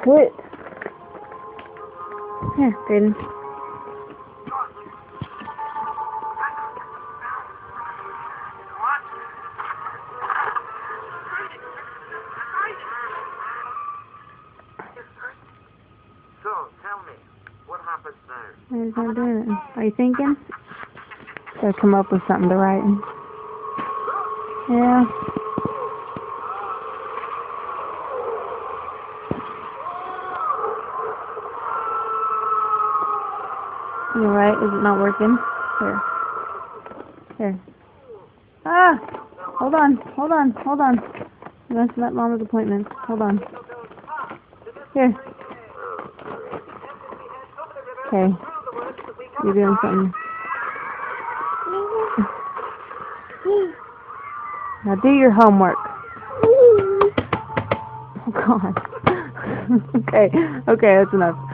Quit. Here, Graydon. So, tell me, what happens now? He's not doing it. Are you thinking? Gotta come up with something to write. Yeah. You alright? Is it not working? Here. Here. Ah! Hold on. Hold on. Hold on. I'm messing up Mama's appointment. Hold on. Here. Okay. You're doing something. Now do your homework. Oh God. Okay. Okay, that's enough.